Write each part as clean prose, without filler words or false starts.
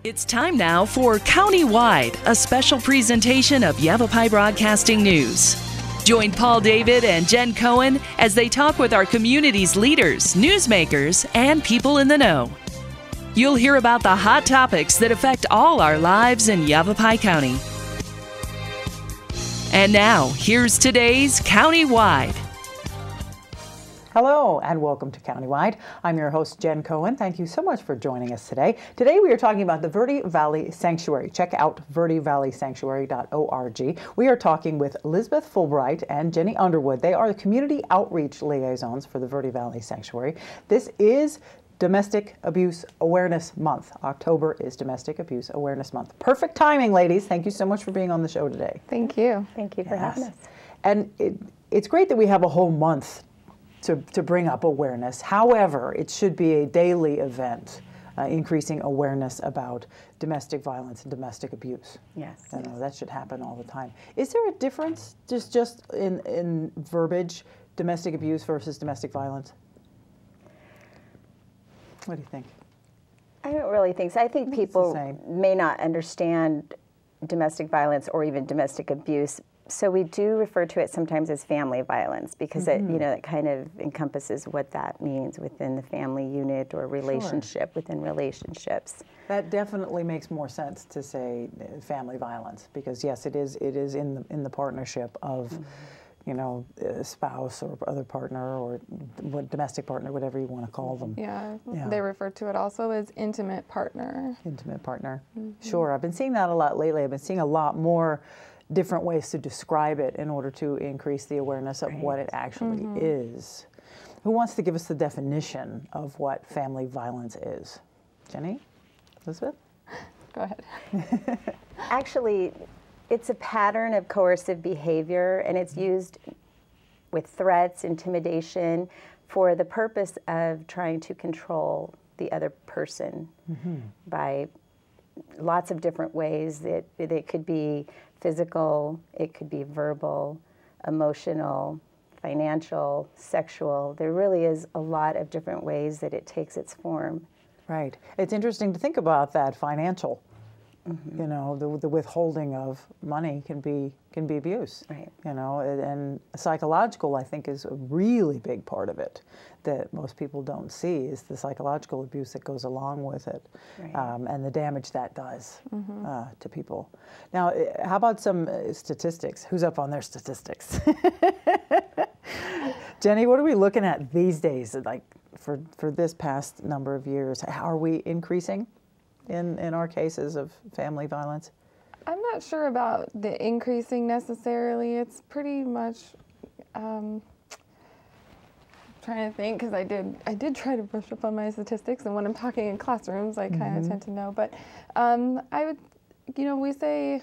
It's time now for Countywide, a special presentation of Yavapai Broadcasting News. Join Paul David and Jenn Cohen as they talk with our community's leaders, newsmakers, and people in the know. You'll hear about the hot topics that affect all our lives in Yavapai County. And now, here's today's Countywide. Hello and welcome to Countywide. I'm your host, Jenn Cohen. Thank you so much for joining us today. Today we are talking about the Verde Valley Sanctuary. Check out verdevalleysanctuary.org. We are talking with Elizabeth Fulbright and Jenny Underwood. They are the community outreach liaisons for the Verde Valley Sanctuary. This is Domestic Abuse Awareness Month. October is Domestic Abuse Awareness Month. Perfect timing, ladies. Thank you so much for being on the show today. Thank you. Thank you for having us. And it's great that we have a whole month to bring up awareness. However, it should be a daily event, increasing awareness about domestic violence and domestic abuse. Yes. You know, that should happen all the time. Is there a difference just in verbiage, domestic abuse versus domestic violence? What do you think? I don't really think so. I think people may not understand domestic violence or even domestic abuse. So we do refer to it sometimes as family violence because it kind of encompasses what that means within the family unit or relationship within relationships. That definitely makes more sense to say family violence because yes, it is in the partnership of you know, a spouse or other partner or domestic partner, whatever you want to call them. Yeah, they refer to it also as intimate partner. Intimate partner. Sure, I've been seeing that a lot lately. I've been seeing a lot more different ways to describe it in order to increase the awareness of what it actually is. Who wants to give us the definition of what family violence is? Jenny? Elizabeth? Go ahead. Actually, it's a pattern of coercive behavior, and it's used with threats, intimidation, for the purpose of trying to control the other person by lots of different ways. It could be physical, it could be verbal, emotional, financial, sexual. There really is a lot of different ways that it takes its form. Right. It's interesting to think about that financial. You know, the withholding of money can be abuse. Right. You know, and psychological, I think, is a really big part of it that most people don't see is the psychological abuse that goes along with it, and the damage that does to people. Now, how about some statistics? Who's up on their statistics? Jenny, what are we looking at these days? Like for this past number of years, how are we increasing in our cases of family violence? I'm not sure about the increasing necessarily. It's pretty much trying to think because I did try to brush up on my statistics, and when I'm talking in classrooms, I kind of tend to know. But I would, we say,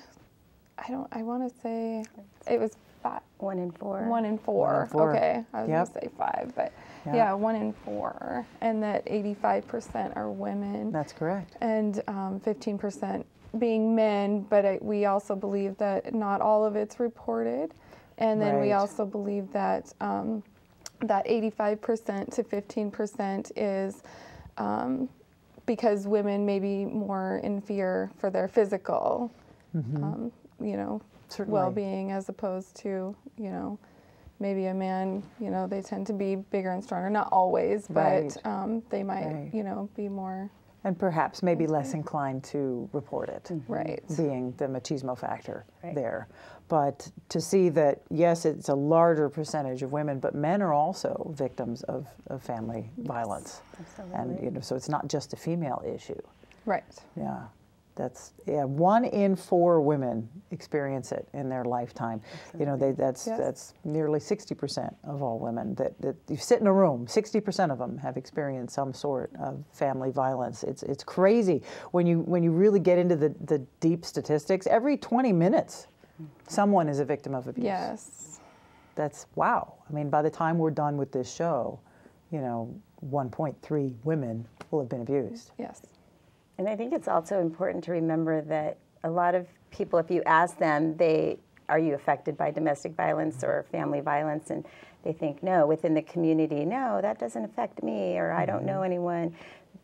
I want to say it was 5. 1 in 4. 1 in 4. Okay, I was going to say 5, but yeah, 1 in 4, and that 85% are women. That's correct. And 15% being men, but we also believe that not all of it's reported, and then we also believe that that 85% to 15% is because women may be more in fear for their physical, well-being as opposed to, maybe a man, they tend to be bigger and stronger. Not always, but they might, be more. And perhaps maybe less inclined to report it. Right. Being the machismo factor there. But to see that, yes, it's a larger percentage of women, but men are also victims of family violence. Absolutely. And, so it's not just a female issue. Right. Yeah. That's 1 in 4 women experience it in their lifetime. Absolutely. That's nearly 60% of all women that you sit in a room. 60% of them have experienced some sort of family violence. It's crazy when you really get into the deep statistics. Every 20 minutes, someone is a victim of abuse. Yes. That's wow. I mean, by the time we're done with this show, 1.3 women will have been abused. Yes. And I think it's also important to remember that a lot of people, if you ask them, are you affected by domestic violence or family violence? And they think, no, within the community, no, that doesn't affect me, or I don't know anyone.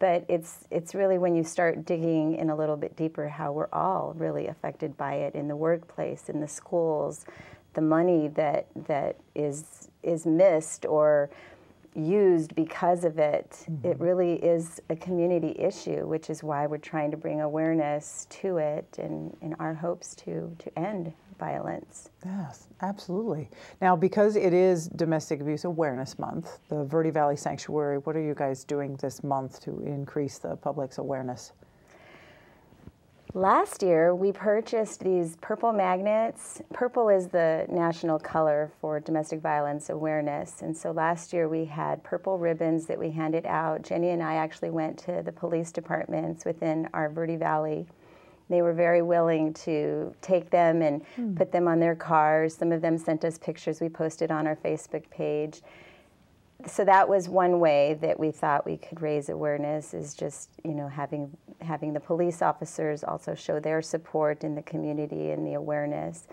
But it's really when you start digging in a little bit deeper how we're all really affected by it in the workplace, in the schools, the money that is missed or used because of it. It really is a community issue, which is why we're trying to bring awareness to it and in our hopes to end violence. Yes, absolutely. Now, because it is Domestic Abuse Awareness Month, the Verde Valley Sanctuary, what are you guys doing this month to increase the public's awareness? Last year, we purchased these purple magnets. Purple is the national color for domestic violence awareness. And so last year we had purple ribbons that we handed out. Jenny and I actually went to the police departments within our Verde Valley. They were very willing to take them and put them on their cars. Some of them sent us pictures we posted on our Facebook page. So that was one way that we thought we could raise awareness, is just, you know, having the police officers also show their support in the community and the awareness.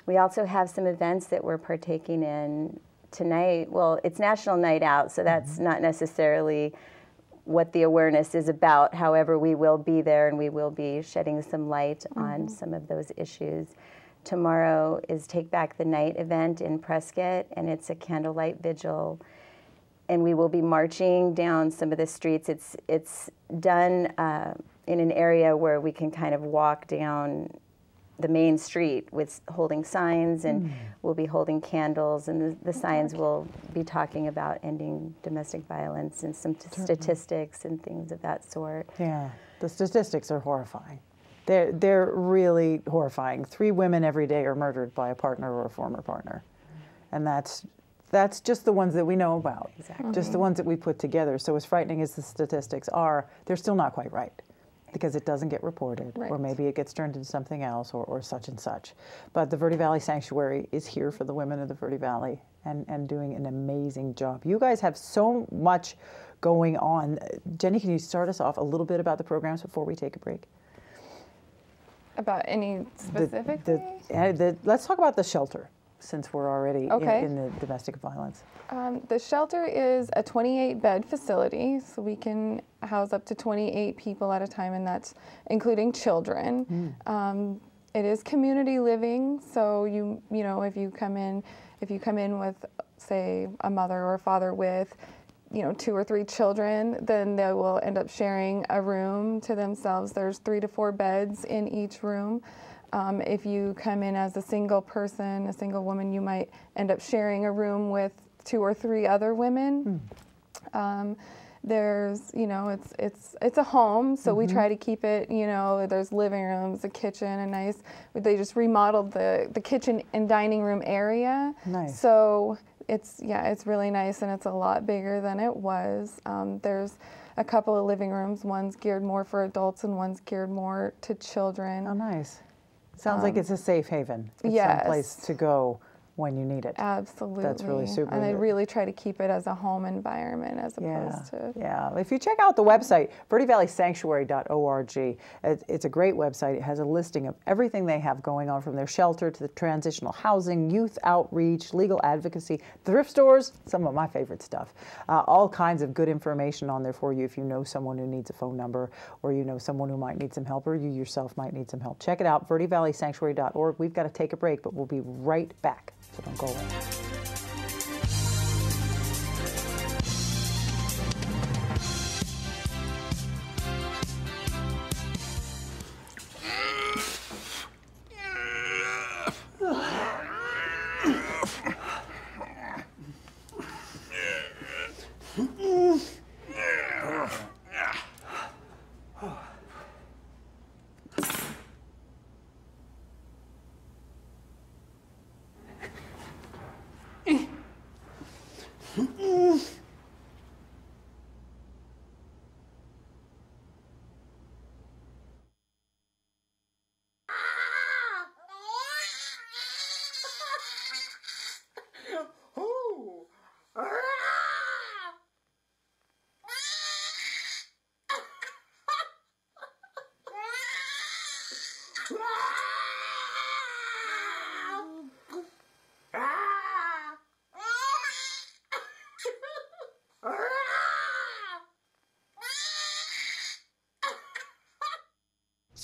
We also have some events that we're partaking in tonight. Well, it's National Night Out, so that's not necessarily what the awareness is about. However, we will be there and we will be shedding some light on some of those issues. Tomorrow is Take Back the Night event in Prescott, and it's a candlelight vigil. And we will be marching down some of the streets. It's done in an area where we can kind of walk down the main street with holding signs, and we'll be holding candles, and the signs will be talking about ending domestic violence and some statistics and things of that sort. Yeah, the statistics are horrifying. They're really horrifying. 3 women every day are murdered by a partner or a former partner. And that's just the ones that we know about. Exactly. Just the ones that we put together. So as frightening as the statistics are, they're still not quite right, because it doesn't get reported, or maybe it gets turned into something else, or such and such. But the Verde Valley Sanctuary is here for the women of the Verde Valley and doing an amazing job. You guys have so much going on. Jenny, can you start us off a little bit about the programs before we take a break? About any specifically? Let's talk about the shelter, since we're already in the domestic violence. The shelter is a 28-bed facility, so we can house up to 28 people at a time, and that's including children. It is community living, so you know, if you come in with, say, a mother or a father with, you know, 2 or 3 children, then they will end up sharing a room to themselves. There's 3 to 4 beds in each room. If you come in as a single person, a single woman, you might end up sharing a room with 2 or 3 other women. There's, you know, it's a home, so we try to keep it, you know, there's living rooms, a kitchen, they just remodeled the kitchen and dining room area. Nice. So it's really nice, and it's a lot bigger than it was. There's a couple of living rooms. One's geared more for adults and one's geared more to children. Oh, nice. Sounds like it's a safe haven. It's yes. some place to go when you need it. Absolutely. That's really super. And I really try to keep it as a home environment as opposed to... Yeah. If you check out the website, verdevalleysanctuary.org, it's a great website. It has a listing of everything they have going on, from their shelter to the transitional housing, youth outreach, legal advocacy, thrift stores, some of my favorite stuff. All kinds of good information on there for you if you know someone who needs a phone number, or you know someone who might need some help, or you yourself might need some help. Check it out, verdevalleysanctuary.org. We've got to take a break, but we'll be right back. So don't go away.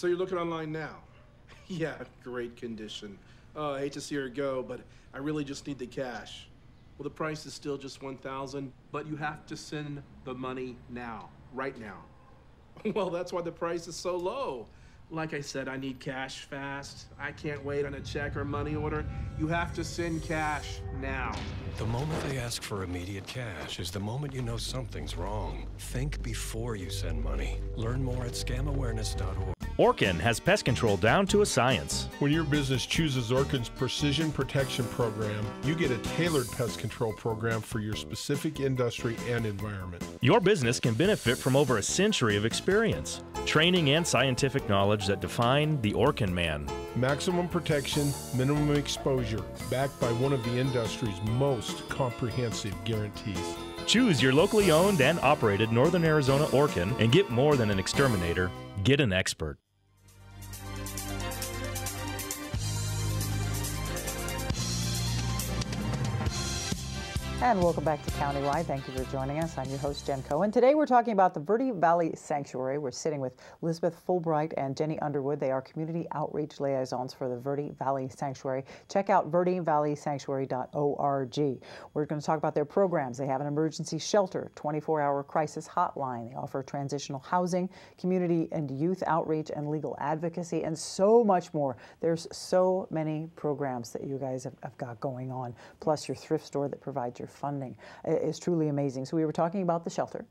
So you're looking online now? Yeah, great condition. I hate to see her go, but I really just need the cash. Well, the price is still just $1,000, but you have to send the money now, right now. Well, that's why the price is so low. Like I said, I need cash fast. I can't wait on a check or money order. You have to send cash now. The moment they ask for immediate cash is the moment you know something's wrong. Think before you send money. Learn more at scamawareness.org. Orkin has pest control down to a science. When your business chooses Orkin's Precision Protection Program, you get a tailored pest control program for your specific industry and environment. Your business can benefit from over a century of experience, training, and scientific knowledge that define the Orkin man. Maximum protection, minimum exposure, backed by one of the industry's most comprehensive guarantees. Choose your locally owned and operated Northern Arizona Orkin and get more than an exterminator. Get an expert. And welcome back to Countywide. Thank you for joining us. I'm your host, Jenn Cohen. Today we're talking about the Verde Valley Sanctuary. We're sitting with Elizabeth Fulbright and Jenny Underwood. They are community outreach liaisons for the Verde Valley Sanctuary. Check out verdevalleysanctuary.org. We're going to talk about their programs. They have an emergency shelter, 24-hour crisis hotline. They offer transitional housing, community and youth outreach, and legal advocacy, and so much more. There's so many programs that you guys have got going on, plus your thrift store that provides your funding. Is truly amazing. So we were talking about the shelter,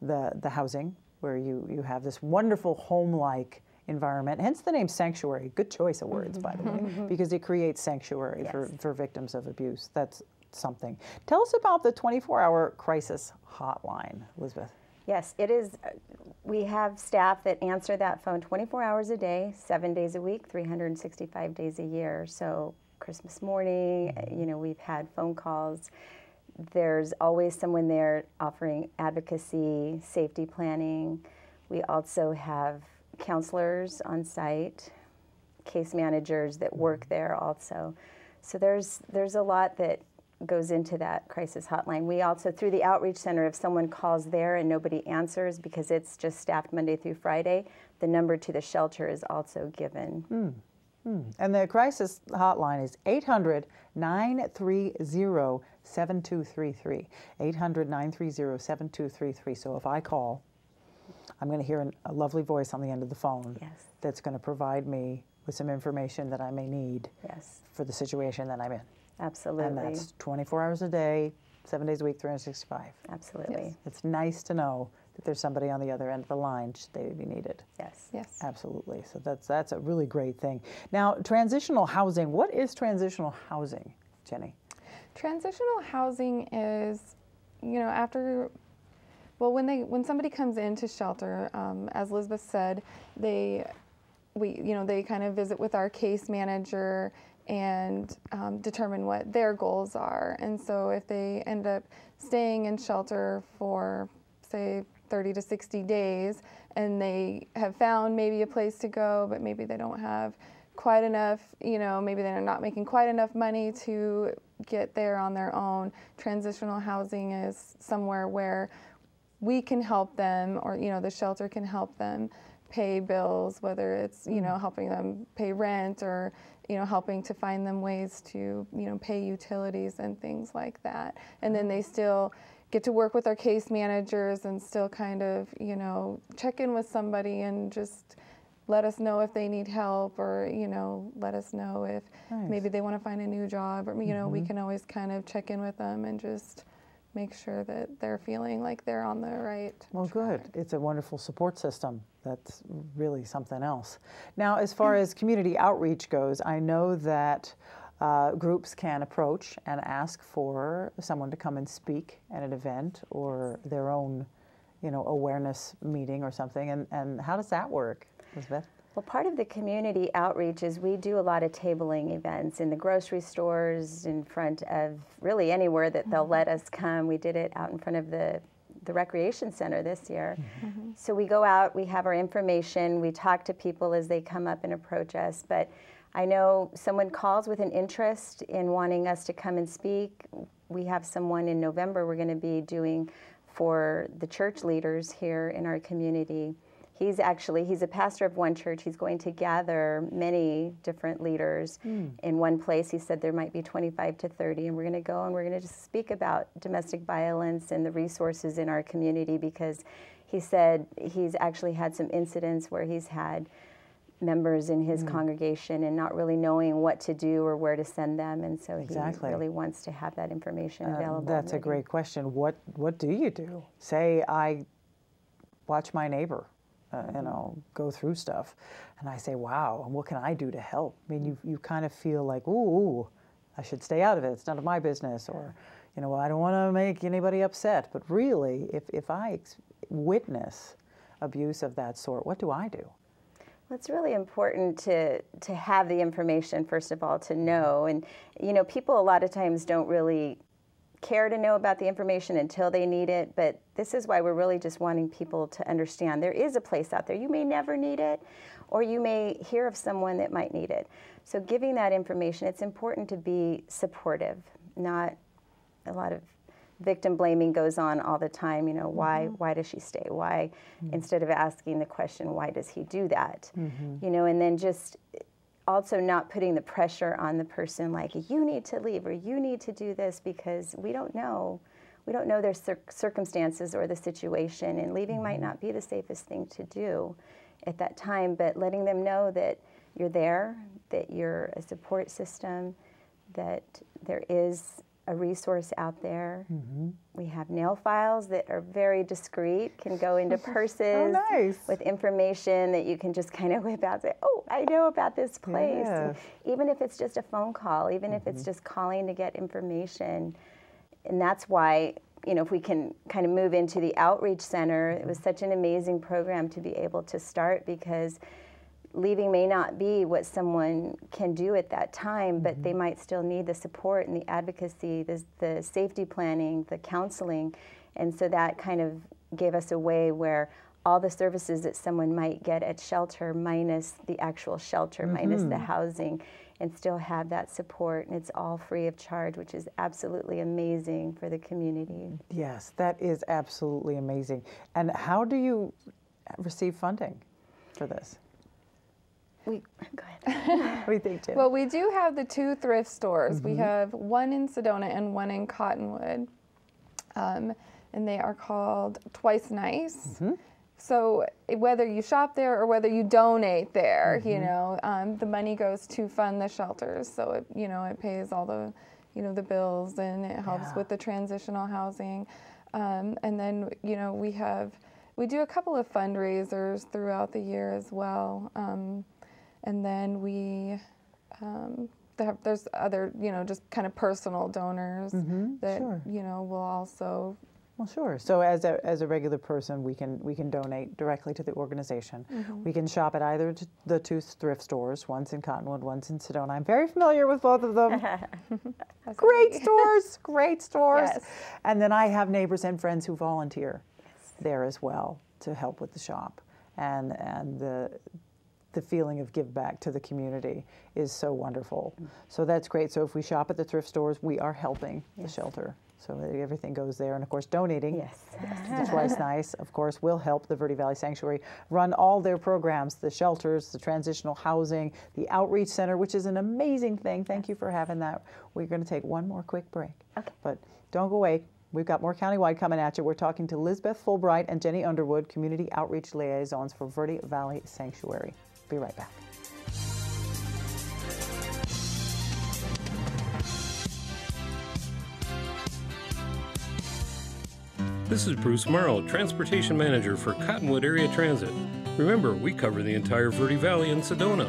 the housing, where you have this wonderful home-like environment, hence the name sanctuary. Good choice of words, by the way, because it creates sanctuary for victims of abuse. That's something. Tell us about the 24-hour crisis hotline, Elizabeth. Yes, it is. We have staff that answer that phone 24 hours a day, 7 days a week, 365 days a year. So Christmas morning, you know, we've had phone calls. There's always someone there offering advocacy, safety planning. We also have counselors on site, case managers that work there also. So there's a lot that goes into that crisis hotline. We also, through the outreach center, if someone calls there and nobody answers because it's just staffed Monday through Friday, the number to the shelter is also given. And the crisis hotline is 800-930-7233. 800-930-7233. So if I call, I'm going to hear a lovely voice on the end of the phone that's going to provide me with some information that I may need for the situation that I'm in. Absolutely. And that's 24 hours a day, 7 days a week, 365. Absolutely. Yes. It's nice to know that there's somebody on the other end of the line should they be needed. Yes. Absolutely. So that's a really great thing. Now, transitional housing. What is transitional housing, Jenny? Transitional housing is, you know, when somebody comes into shelter, as Elizabeth said, they kind of visit with our case manager and determine what their goals are. And so if they end up staying in shelter for, say, 30 to 60 days, and they have found maybe a place to go, but maybe they don't have quite enough, maybe they're not making quite enough money to get there on their own. Transitional housing is somewhere where we can help them, or, the shelter can help them pay bills, whether it's, helping them pay rent, or, helping to find them ways to, pay utilities and things like that. And then they still get to work with our case managers and still kind of, check in with somebody and just let us know if they need help, or, let us know if maybe they want to find a new job, or, we can always kind of check in with them and just make sure that they're feeling like they're on the right track. Good. It's a wonderful support system. That's really something else. Now, as far as community outreach goes, I know that groups can approach and ask for someone to come and speak at an event or their own, awareness meeting or something. And how does that work, Elizabeth? Well, part of the community outreach is we do a lot of tabling events in the grocery stores, in front of really anywhere that they'll let us come. We did it out in front of the recreation center this year. So we go out, we have our information, we talk to people as they come up and approach us. But I know someone calls with an interest in wanting us to come and speak. We have someone in November we're going to be doing for the church leaders here in our community. He's a pastor of one church. He's going to gather many different leaders in one place. He said there might be 25 to 30, and we're going to go and we're going to just speak about domestic violence and the resources in our community, because he said he's actually had some incidents where he's had members in his congregation and not really knowing what to do or where to send them, and so he really wants to have that information available. That's a great question. What do you do? Say I watch my neighbor, go through stuff, and I say, wow, what can I do to help? I mean, you kind of feel like, ooh, I should stay out of it. It's none of my business, or, I don't want to make anybody upset. But really, if I witness abuse of that sort, what do I do? Well, it's really important to have the information, first of all, to know. And, people a lot of times don't really care to know about the information until they need it, but this is why we're really just wanting people to understand there is a place out there. You may never need it, or you may hear of someone that might need it. So giving that information, it's important to be supportive, not a lot of victim blaming goes on all the time. Why does she stay? Why, instead of asking the question, why does he do that? And then just also not putting the pressure on the person, like, you need to leave or you need to do this, because we don't know their circumstances or the situation, and leaving might not be the safest thing to do at that time, but letting them know that you're there, that you're a support system, that there is a resource out there. We have nail files that are very discreet, can go into purses with information that you can just kind of whip out and say, oh, I know about this place. Yeah. Even if it's just a phone call, even if it's just calling to get information. And that's why, if we can kind of move into the outreach center, it was such an amazing program to be able to start, because leaving may not be what someone can do at that time, but they might still need the support and the advocacy, the safety planning, the counseling. And so that kind of gave us a way where all the services that someone might get at shelter, minus the actual shelter, minus the housing, and still have that support. And it's all free of charge, which is absolutely amazing for the community. Yes, that is absolutely amazing. And how do you receive funding for this? Go ahead. What do you think, Jenn? Well, we do have the 2 thrift stores. We have one in Sedona and one in Cottonwood, and they are called Twice Nice. So whether you shop there or whether you donate there, the money goes to fund the shelters. So it pays all the the bills, and it helps with the transitional housing. And then we do a couple of fundraisers throughout the year as well. And then there's other, just kind of personal donors that, will also. Well, sure. So as a regular person, we can donate directly to the organization. We can shop at either the 2 thrift stores. One's in Cottonwood, one's in Sedona. I'm very familiar with both of them. Great stores, great stores. Yes. And then I have neighbors and friends who volunteer there as well to help with the shop, and the feeling of give back to the community is so wonderful. So that's great. So if we shop at the thrift stores, we are helping the shelter. So everything goes there. And of course, donating to the Twice Nice, of course, will help the Verde Valley Sanctuary run all their programs, the shelters, the transitional housing, the outreach center, which is an amazing thing. Thank you for having that. We're going to take one more quick break. Okay. But don't go away. We've got more countywide coming at you. We're talking to Lisbeth Fulbright and Jenny Underwood, Community Outreach Liaisons for Verde Valley Sanctuary. Be right back. This is Bruce Morrow, Transportation Manager for Cottonwood Area Transit. Remember, we cover the entire Verde Valley and Sedona.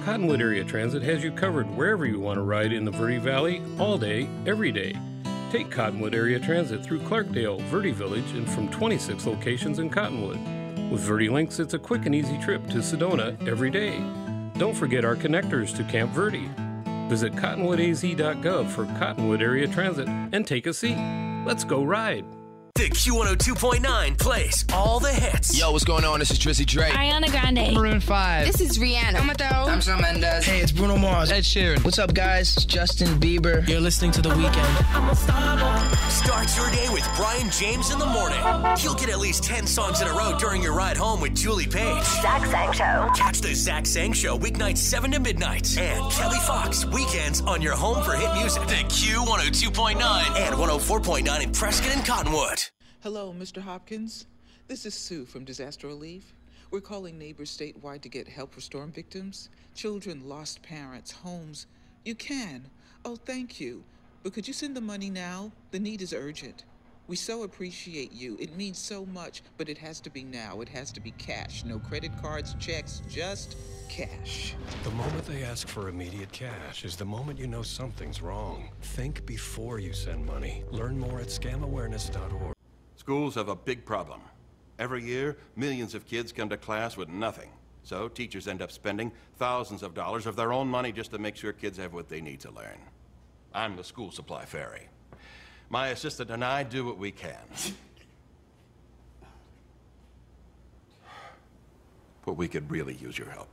Cottonwood Area Transit has you covered wherever you want to ride in the Verde Valley, all day, every day. Take Cottonwood Area Transit through Clarkdale, Verde Village, and from 26 locations in Cottonwood. With Verde Links, it's a quick and easy trip to Sedona every day. Don't forget our connectors to Camp Verde. Visit cottonwoodaz.gov for Cottonwood Area Transit and take a seat. Let's go ride. The Q102.9 plays all the hits. Yo, what's going on? This is Drizzy Drake. Ariana Grande. Maroon 5. This is Rihanna. I'm Shawn Mendes. Hey, it's Bruno Mars. Ed Sheeran. What's up, guys? It's Justin Bieber. You're listening to The Weeknd. Start your day with Brian James in the morning. You'll get at least 10 songs in a row during your ride home with Julie Page. Zach Sang Show. Catch the Zach Sang Show weeknights 7 to midnight. And Kelly Fox weekends on your home for hit music. The Q102.9 and 104.9 in Prescott and Cottonwood. Hello, Mr. Hopkins. This is Sue from Disaster Relief. We're calling neighbors statewide to get help for storm victims. Children, lost parents, homes. You can. Oh, thank you. But could you send the money now? The need is urgent. We so appreciate you. It means so much, but it has to be now. It has to be cash. No credit cards, checks, just cash. The moment they ask for immediate cash is the moment you know something's wrong. Think before you send money. Learn more at scamawareness.org. Schools have a big problem. Every year, millions of kids come to class with nothing. So teachers end up spending thousands of dollars of their own money just to make sure kids have what they need to learn. I'm the school supply fairy. My assistant and I do what we can. But we could really use your help.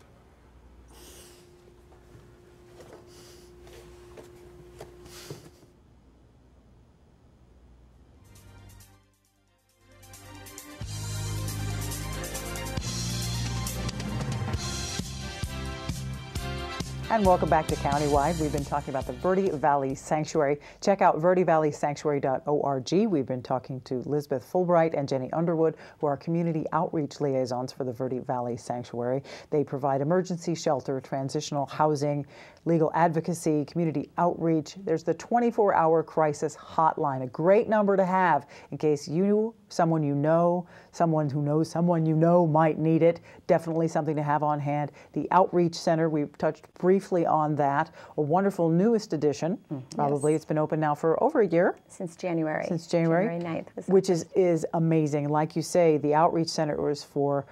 And welcome back to Countywide. We've been talking about the Verde Valley Sanctuary. Check out verdevalleysanctuary.org. We've been talking to Elizabeth Fulbright and Jenny Underwood, who are community outreach liaisons for the Verde Valley Sanctuary. They provide emergency shelter, transitional housing, legal advocacy, community outreach. There's the 24-hour crisis hotline, a great number to have in case you, someone you know, someone who knows someone you know might need it. Definitely something to have on hand. The Outreach Center, we've touched briefly on that. A wonderful newest addition. Probably It's been open now for over a year. Since January. Since January. January 9th. Which is amazing. Like you say, the Outreach Center is for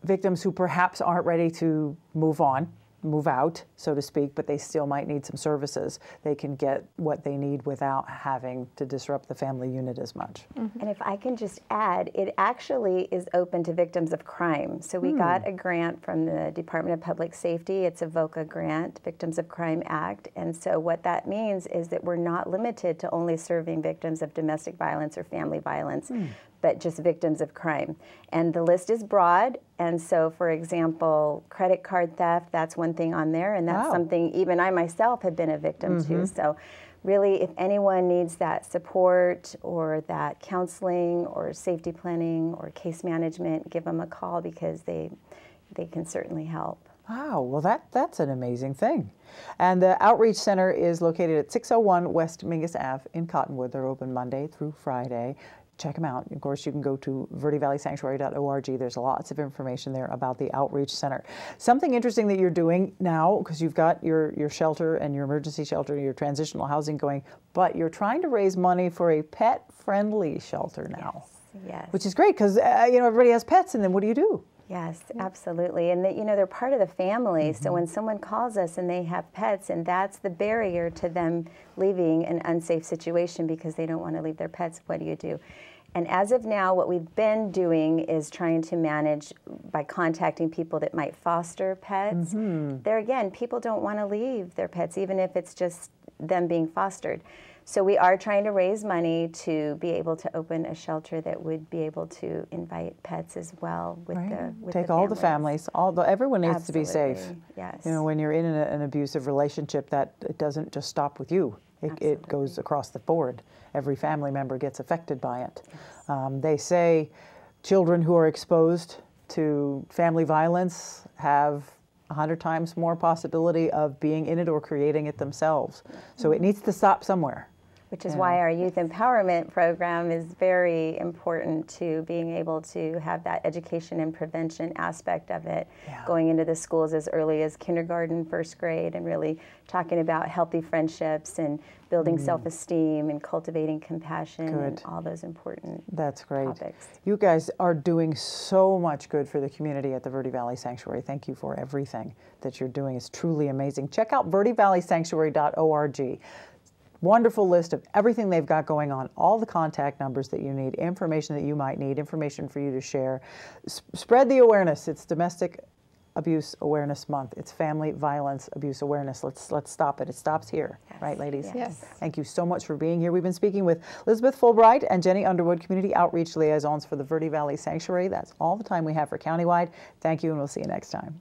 victims who perhaps aren't ready to move out, so to speak, but they still might need some services. They can get what they need without having to disrupt the family unit as much. And if I can just add, it actually is open to victims of crime. So we got a grant from the Department of Public Safety. It's a VOCA grant, Victims of Crime Act. And so what that means is that we're not limited to only serving victims of domestic violence or family violence, but just victims of crime. And the list is broad. And so, for example, credit card theft, that's one thing on there. And that's something even I myself have been a victim to. So really, if anyone needs that support or that counseling or safety planning or case management, give them a call because they can certainly help. Wow, well that's an amazing thing. And the Outreach Center is located at 601 West Mingus Ave in Cottonwood. They're open Monday through Friday. Check them out. Of course, you can go to verdevalleysanctuary.org. There's lots of information there about the Outreach Center. Something interesting that you're doing now, because you've got your shelter and your emergency shelter, your transitional housing going, but you're trying to raise money for a pet-friendly shelter now. Yes. Which is great, because everybody has pets, and then what do you do? Yes, absolutely. And they're part of the family. So when someone calls us and they have pets, and that's the barrier to them leaving an unsafe situation because they don't want to leave their pets, what do you do? And as of now, what we've been doing is trying to manage by contacting people that might foster pets. There again, people don't want to leave their pets, even if it's just them being fostered. So we are trying to raise money to be able to open a shelter that would be able to invite pets as well with Take all the families. Everyone needs to be safe. Yes. When you're in an abusive relationship, that it doesn't just stop with you. It goes across the board. Every family member gets affected by it. They say children who are exposed to family violence have 100 times more possibility of being in it or creating it themselves. So it needs to stop somewhere. Which is why our youth empowerment program is very important to being able to have that education and prevention aspect of it, going into the schools as early as kindergarten, first grade, and really talking about healthy friendships and building self-esteem and cultivating compassion and all those important topics. You guys are doing so much good for the community at the Verde Valley Sanctuary. Thank you for everything that you're doing. It's truly amazing. Check out verdevalleysanctuary.org. wonderful list of everything they've got going on, all the contact numbers that you need, information that you might need, information for you to share. Spread the awareness. It's Domestic Abuse Awareness Month. It's Family Violence Abuse Awareness. Let's stop it. It stops here. Yes. Right, ladies? Yes. Thank you so much for being here. We've been speaking with Elizabeth Fulbright and Jenny Underwood, Community Outreach Liaisons for the Verde Valley Sanctuary. That's all the time we have for Countywide. Thank you, and we'll see you next time.